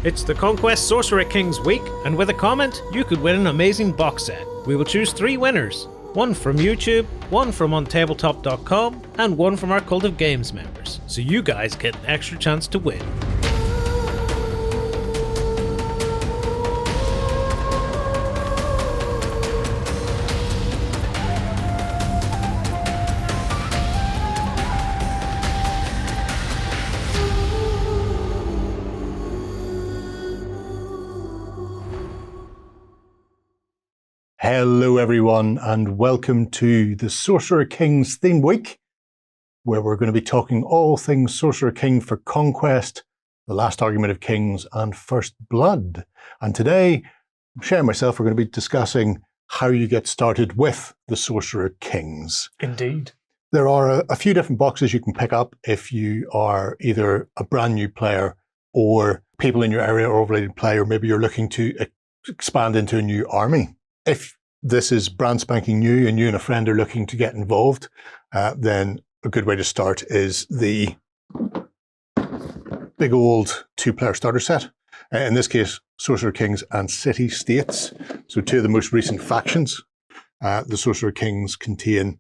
It's the Conquest Sorcerer Kings week, and with a comment, you could win an amazing box set. We will choose 3 winners. One from YouTube, one from OnTableTop.com, and one from our Cult of Games members. So you guys get an extra chance to win. Hello everyone, and welcome to the Sorcerer Kings theme week, where we're going to be talking all things Sorcerer King for Conquest, the Last Argument of Kings, and First Blood. And today, Shay and myself are going to be discussing how you get started with the Sorcerer Kings. Indeed. There are a few different boxes you can pick up if you are either a brand new player or people in your area are already play, or maybe you're looking to expand into a new army. If this is brand spanking new and you and a friend are looking to get involved, then a good way to start is the big old 2-player starter set. In this case, Sorcerer Kings and City States. So 2 of the most recent factions. The Sorcerer Kings contain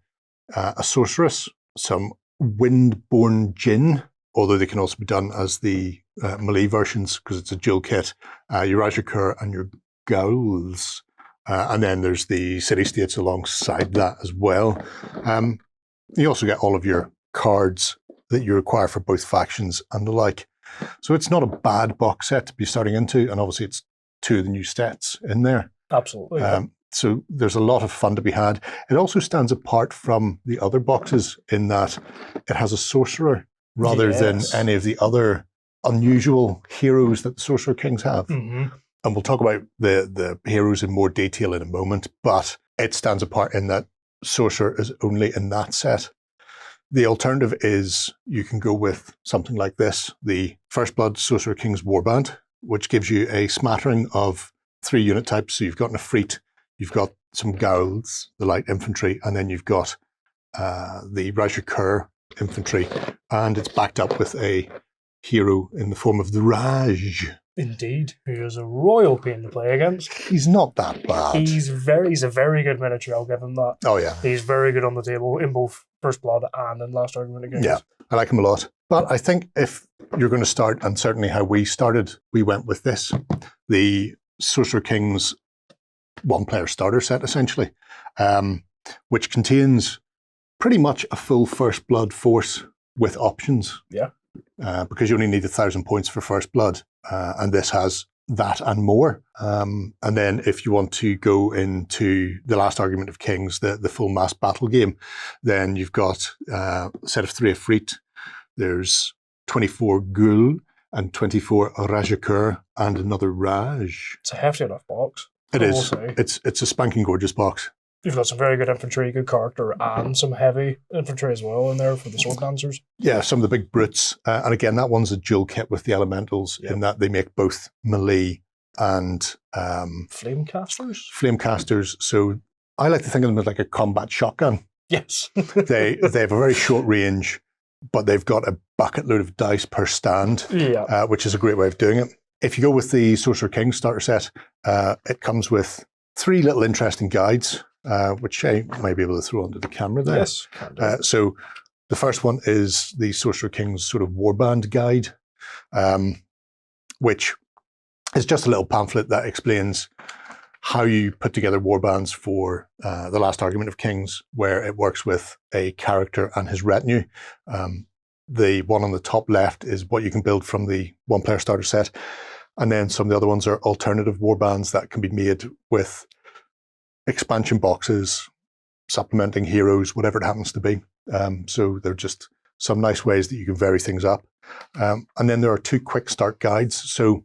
a sorceress, some Windborn Djinn, although they can also be done as the melee versions because it's a dual kit, your Rajakar and your Ghouls. And then there's the city-states alongside that as well. You also get all of your cards that you require for both factions and the like. So it's not a bad box set to be starting into, and obviously it's 2 of the new sets in there. Absolutely. So there's a lot of fun to be had. It also stands apart from the other boxes in that it has a sorcerer rather than any of the other unusual heroes that the Sorcerer Kings have. Mm-hmm. And we'll talk about the heroes in more detail in a moment, but it stands apart in that Sorcerer is only in that set. The alternative is you can go with something like this, the First Blood Sorcerer Kings Warband, which gives you a smattering of 3 unit types. So you've got an Efreet, you've got some Ghouls, the light infantry, and then you've got the Rajakar infantry, and it's backed up with a hero in the form of the Raj. Indeed, who is a royal pain to play against. He's not that bad. He's a very good miniature, I'll give him that. Oh yeah. He's very good on the table in both First Blood and in Last Argument of Kings. Yeah, I like him a lot. But I think if you're going to start, and certainly how we started, we went with this, the Sorcerer Kings 1-player starter set, essentially, which contains pretty much a full First Blood force with options. Yeah. Because you only need 1,000 points for First Blood, and this has that and more. And then if you want to go into the Last Argument of Kings, the full mass battle game, then you've got a set of 3 Efreet. There's 24 Ghoul and 24 Rajakar and another Raj. It's a hefty enough box. It is. It's a spanking gorgeous box. You've got some very good infantry, good character, and some heavy infantry as well in there for the sword dancers. Yeah, some of the big brutes. And again, that one's a dual kit with the elementals in that they make both melee and Flamecasters? Flamecasters. So I like to think of them as like a combat shotgun. Yes. They have a very short range, but they've got a bucket load of dice per stand, which is a great way of doing it. If you go with the Sorcerer King starter set, it comes with 3 little interesting guides, which I might be able to throw onto the camera there. Yes. So the first one is the Sorcerer King's sort of warband guide, which is just a little pamphlet that explains how you put together warbands for the Last Argument of Kings, where it works with a character and his retinue. The one on the top left is what you can build from the 1-player starter set. And then some of the other ones are alternative warbands that can be made with expansion boxes, supplementing heroes, whatever it happens to be. So they're just some nice ways that you can vary things up. And then there are 2 quick start guides. So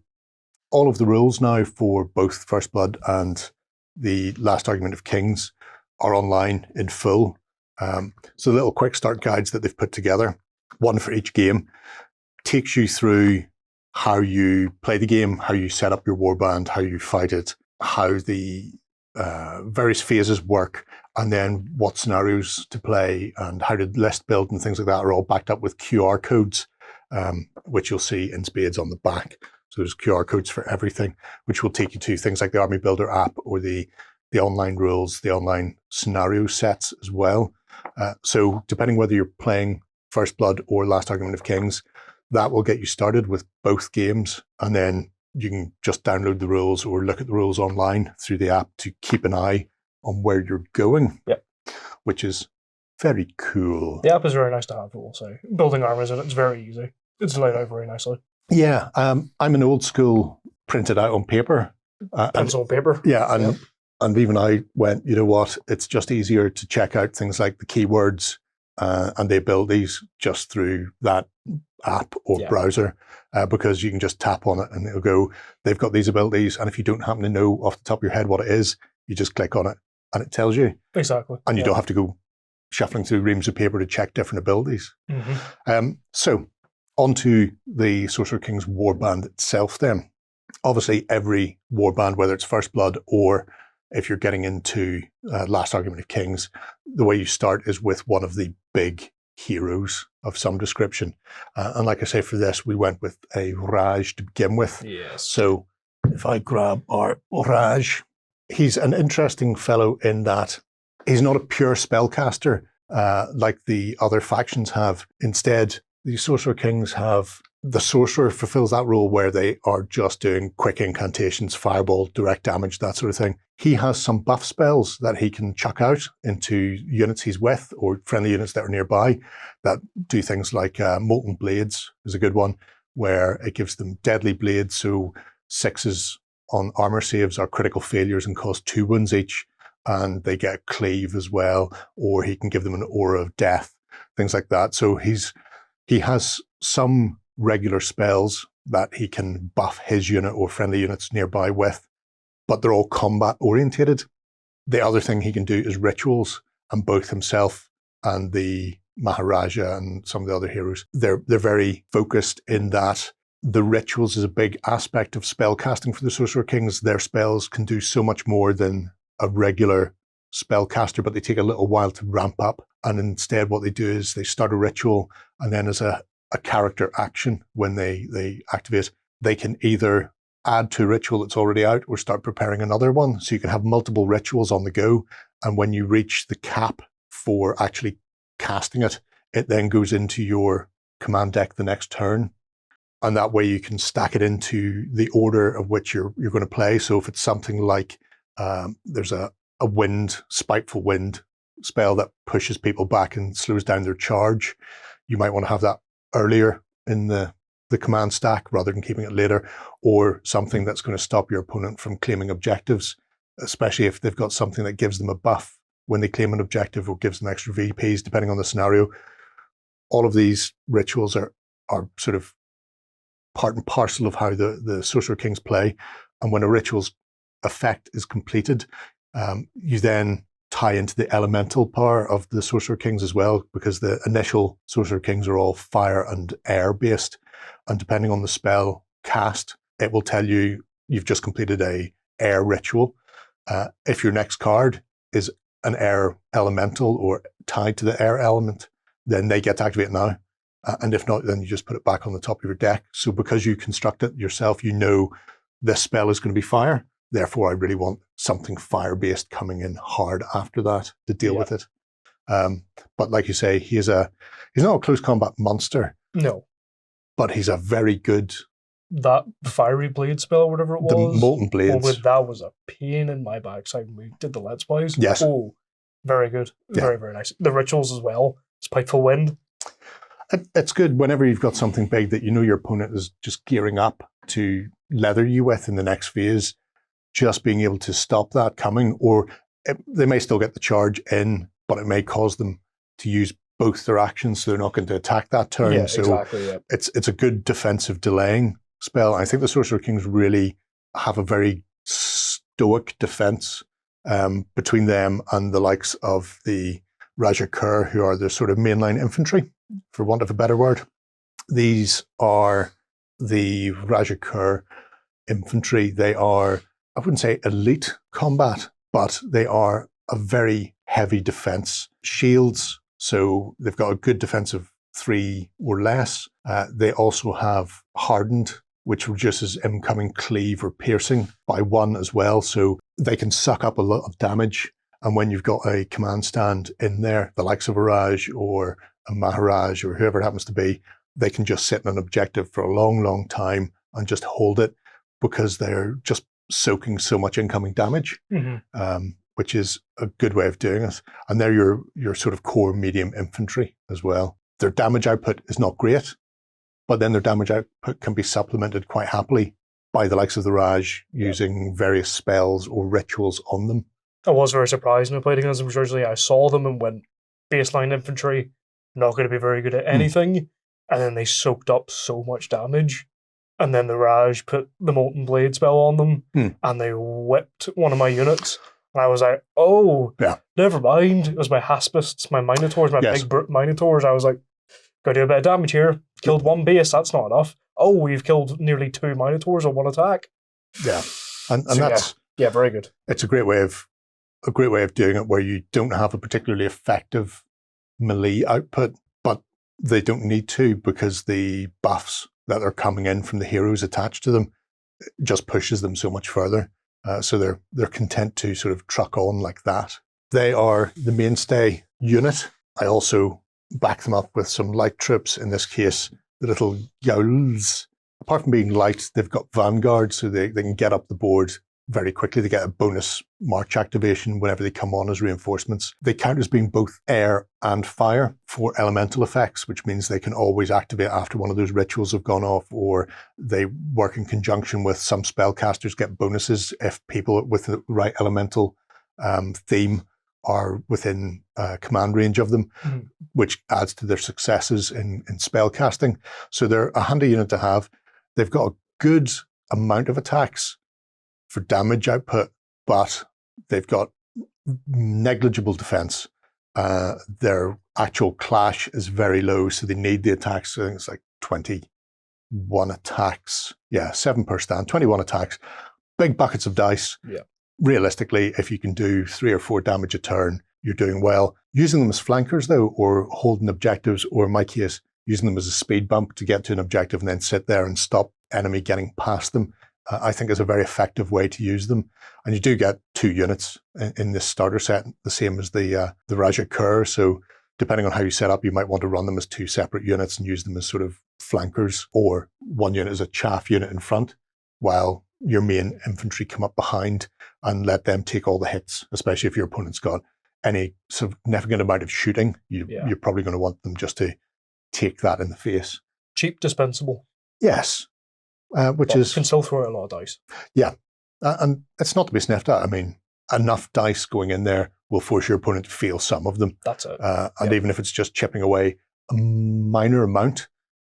all of the rules now for both First Blood and the Last Argument of Kings are online in full. So little quick start guides that they've put together, one for each game, takes you through how you play the game, how you set up your warband, how you fight it, how the various phases work, and then what scenarios to play and how to list build and things like that are all backed up with QR codes, which you'll see in spades on the back. So there's QR codes for everything, which will take you to things like the Army Builder app or the online rules, the online scenario sets as well. So depending whether you're playing First Blood or Last Argument of Kings, that will get you started with both games. And then you can just download the rules or look at the rules online through the app to keep an eye on where you're going, which is very cool. The app is very nice to have, I will say. Building armies in it's very easy. It's laid out very nicely. Yeah, I'm an old school printed out on paper. Pencil and paper. Yeah, and even I went, you know what, it's just easier to check out things like the keywords and the abilities just through that app or browser, because you can just tap on it and it'll go, they've got these abilities, and if you don't happen to know off the top of your head what it is, you just click on it and it tells you. Exactly. And you don't have to go shuffling through reams of paper to check different abilities. So onto the Sorcerer Kings warband itself then. Obviously every warband, whether it's First Blood or if you're getting into Last Argument of Kings, the way you start is with one of the big heroes of some description. And like I say, for this, we went with a Raj to begin with. Yes. So if I grab our Raj, he's an interesting fellow in that he's not a pure spellcaster like the other factions have. Instead, the Sorcerer Kings have the Sorcerer fulfills that role where they are just doing quick incantations, fireball, direct damage, that sort of thing. He has some buff spells that he can chuck out into units he's with or friendly units that are nearby that do things like Molten Blades is a good one, where it gives them deadly blades, so 6s on armor saves are critical failures and cost 2 wounds each, and they get cleave as well, or he can give them an aura of death, things like that. So he has some regular spells that he can buff his unit or friendly units nearby with, but they're all combat orientated. The other thing he can do is rituals, and both himself and the Maharaja and some of the other heroes, they're very focused in that the rituals is a big aspect of spell casting for the Sorcerer Kings. Their spells can do so much more than a regular spellcaster, but they take a little while to ramp up. And instead what they do is they start a ritual, and then as a character action, when they activate, they can either add to a ritual that's already out or start preparing another one. So you can have multiple rituals on the go. And when you reach the cap for actually casting it, it then goes into your command deck the next turn. And that way you can stack it into the order of which you're going to play. So if it's something like there's a spiteful wind spell that pushes people back and slows down their charge, you might want to have that earlier in the command stack rather than keeping it later, or something that's going to stop your opponent from claiming objectives, especially if they've got something that gives them a buff when they claim an objective or gives them extra VPs, depending on the scenario. All of these rituals are sort of part and parcel of how the Sorcerer Kings play. And when a ritual's effect is completed, you then tie into the elemental power of the Sorcerer Kings as well, because the initial Sorcerer Kings are all fire and air based. And depending on the spell cast, it will tell you you've just completed a air ritual. If your next card is an air elemental or tied to the air element, then they get to activate now. And if not, then you just put it back on the top of your deck. So because you construct it yourself, you know this spell is going to be fire. Therefore, I really want something fire-based coming in hard after that to deal with it. But like you say, he's not a close combat monster. No. But he's a very good... That fiery blade spell, whatever it was. The Molten Blades. That was a pain in my backside when we did the Let's Plays. Yes. Oh, very good. Yeah. Very, very nice. The rituals as well. Spiteful Wind. It's good whenever you've got something big that you know your opponent is just gearing up to leather you with in the next phase. Just being able to stop that coming, or they may still get the charge in, but it may cause them to use both their actions, so they're not going to attack that turn. Yeah, so exactly. Yeah. It's a good defensive delaying spell. I think the Sorcerer Kings really have a very stoic defense between them and the likes of the Rajakar, who are the sort of mainline infantry, for want of a better word. These are the Rajakar infantry. They are, I wouldn't say elite combat, but they are a very heavy defense. Shields, so they've got a good defense of 3 or less. They also have hardened which reduces incoming cleave or piercing by 1 as well. So they can suck up a lot of damage. And when you've got a command stand in there, the likes of a Raj or a Maharaj or whoever it happens to be, they can just sit in an objective for a long, long time and just hold it because they're just soaking so much incoming damage, which is a good way of doing it. And they're your sort of core medium infantry as well. Their damage output is not great, but then their damage output can be supplemented quite happily by the likes of the Raj using various spells or rituals on them. I was very surprised when I played against them originally. I saw them and went, baseline infantry, not going to be very good at anything. And then they soaked up so much damage. And then the Raj put the Molten Blade spell on them and they whipped one of my units. And I was like, oh, never mind. It was my Haspists, my Minotaurs, my big brute Minotaurs. I was like, got to do a bit of damage here. Killed one base, that's not enough. Oh, we've killed nearly 2 Minotaurs on one attack. Yeah. And so that's... Yeah, very good. It's a great way of doing it where you don't have a particularly effective melee output, but they don't need to because the buffs that are coming in from the heroes attached to them just pushes them so much further. So they're content to sort of truck on like that. They are the mainstay unit. I also back them up with some light troops. In this case, the little Yowls. Apart from being light, they've got Vanguard, so they can get up the board very quickly. They get a bonus march activation whenever they come on as reinforcements. They count as being both air and fire for elemental effects, which means they can always activate after one of those rituals have gone off, or they work in conjunction with some spellcasters, get bonuses if people with the right elemental theme are within command range of them, which adds to their successes in spell casting. So they're a handy unit to have. They've got a good amount of attacks for damage output, but they've got negligible defense. Their actual clash is very low, so they need the attacks. I think it's like 21 attacks. Yeah, 7 per stand, 21 attacks. Big buckets of dice. Yeah. Realistically, if you can do 3 or 4 damage a turn, you're doing well. Using them as flankers, though, or holding objectives, or in my case, using them as a speed bump to get to an objective and then sit there and stop enemy getting past them, I think is a very effective way to use them. And you do get 2 units in this starter set, the same as the Rajakar. So depending on how you set up, you might want to run them as 2 separate units and use them as sort of flankers, or 1 unit as a chaff unit in front, while your main infantry come up behind and let them take all the hits, especially if your opponent's got any significant amount of shooting. You're probably going to want them just to take that in the face. Cheap, dispensable. Yes. Which but is... can still throw out a lot of dice. Yeah. And it's not to be sniffed at. I mean, enough dice going in there will force your opponent to feel some of them. That's it. And even if it's just chipping away a minor amount,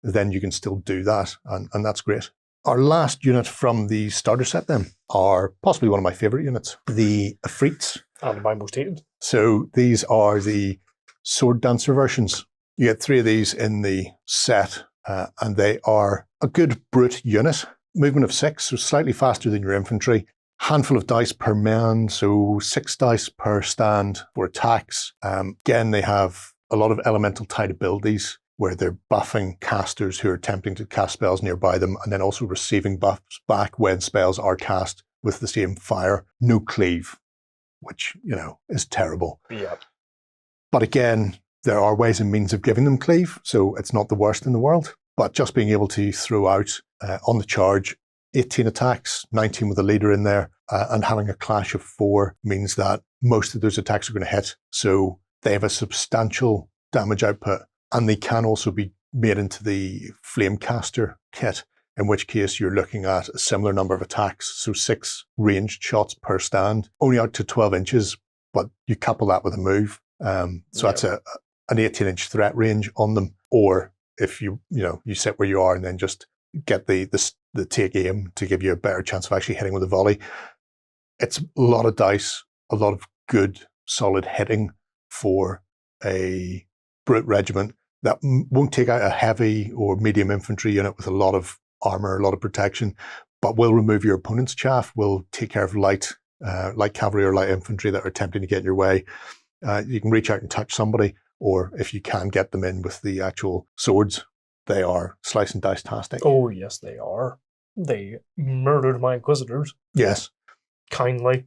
then you can still do that. And that's great. Our last unit from the starter set then are possibly one of my favourite units, the Afrits. And my most hated. So these are the sword dancer versions. You get 3 of these in the set, and they are a good brute unit. Movement of 6, so slightly faster than your infantry. Handful of dice per man, so 6 dice per stand for attacks. Again, they have a lot of elemental type abilities where they're buffing casters who are attempting to cast spells nearby them, and then also receiving buffs back when spells are cast with the same fire. No cleave, which, is terrible. Yeah. But again, there are ways and means of giving them cleave, so it's not the worst in the world. But just being able to throw out on the charge 18 attacks, 19 with a leader in there, and having a clash of 4 means that most of those attacks are going to hit. So they have a substantial damage output, and they can also be made into the Flamecaster kit, in which case you're looking at a similar number of attacks, so 6 ranged shots per stand, only out to 12 inches, but you couple that with a move. So that's an 18-inch threat range on them. Or if you sit where you are and then just get the take aim to give you a better chance of actually hitting with a volley. It's a lot of dice, a lot of good, solid hitting for a brute regiment that won't take out a heavy or medium infantry unit with a lot of armor, a lot of protection, but will remove your opponent's chaff, will take care of light cavalry or light infantry that are attempting to get in your way. You can reach out and touch somebody, or if you can get them in with the actual swords, they are slice and dice-tastic. Oh, yes, they are. they murdered my Inquisitors. Yes. Kindly.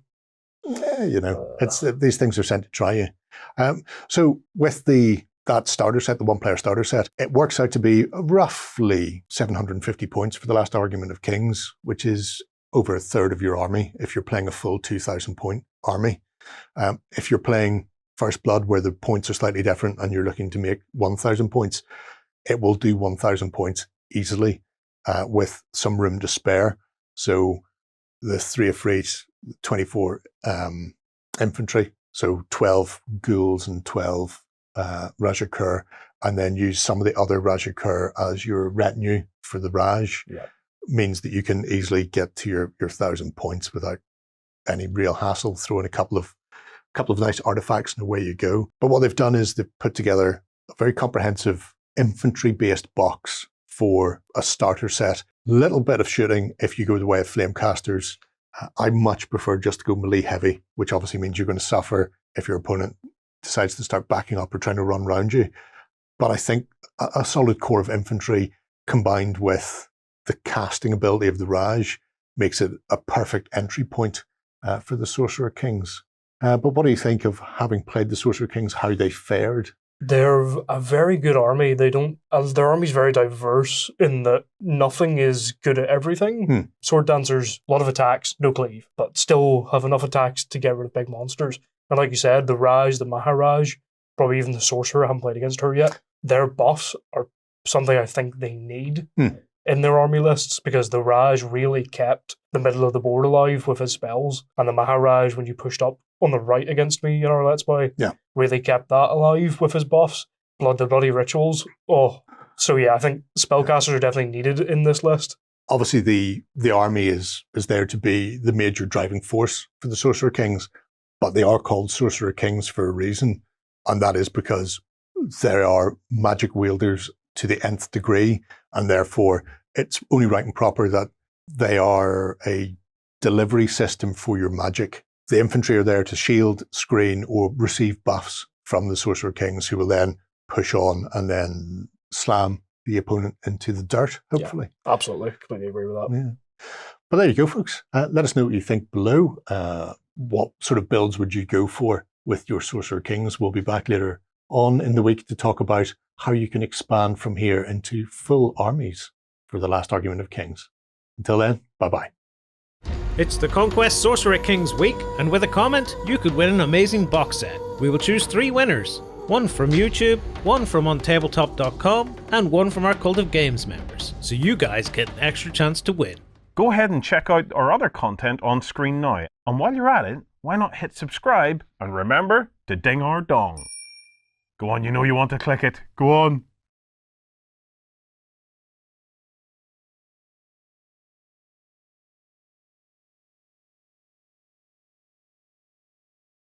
You know, these things are sent to try you. So with that starter set, the one-player starter set, it works out to be roughly 750 points for the last Argument of Kings, which is over a third of your army if you're playing a full 2,000-point army. If you're playing First Blood, where the points are slightly different and you're looking to make 1,000 points, it will do 1,000 points easily with some room to spare. So the 3 Efreet, 24 infantry, so 12 ghouls and 12 Rajakar, and then use some of the other Rajakar as your retinue for the Raj, means that you can easily get to your 1,000 points without any real hassle. Throw in a couple of nice artifacts and away you go. But what they've done is they've put together a very comprehensive infantry-based box for a starter set. Little bit of shooting if you go the way of Flamecasters. I much prefer just to go melee heavy, which obviously means you're going to suffer if your opponent decides to start backing up or trying to run around you. But I think a solid core of infantry combined with the casting ability of the Raj makes it a perfect entry point for the Sorcerer Kings. But what do you think of having played the Sorcerer Kings, how they fared? They're a very good army. Their army's very diverse in that nothing is good at everything. Sword Dancers, a lot of attacks, no cleave, but still have enough attacks to get rid of big monsters. And like you said, the Raj, the Maharaj, probably even the Sorcerer, I haven't played against her yet. Their buffs are something I think they need in their army lists, because the Raj really kept the middle of the board alive with his spells, and the Maharaj, when you pushed up on the right against me in our Let's Play, really kept that alive with his buffs. The Bloody Rituals. So yeah, I think spellcasters are definitely needed in this list. Obviously, the army is there to be the major driving force for the Sorcerer Kings, but they are called Sorcerer Kings for a reason, and that is because they are magic wielders to the nth degree, and therefore it's only right and proper that they are a delivery system for your magic. The infantry are there to shield, screen, or receive buffs from the Sorcerer Kings, who will then push on and then slam the opponent into the dirt, hopefully. Yeah, absolutely. Completely agree with that. Yeah. But there you go, folks. Let us know what you think below. What sort of builds would you go for with your Sorcerer Kings? We'll be back later on in the week to talk about how you can expand from here into full armies for the last Argument of Kings. Until then, bye-bye. It's the Conquest Sorcerer Kings week, and with a comment, you could win an amazing box set. We will choose 3 winners. 1 from YouTube, 1 from OnTableTop.com, and 1 from our Cult of Games members. So you guys get an extra chance to win. Go ahead and check out our other content on screen now. And while you're at it, why not hit subscribe and remember to ding our dong. Go on, you know you want to click it. Go on.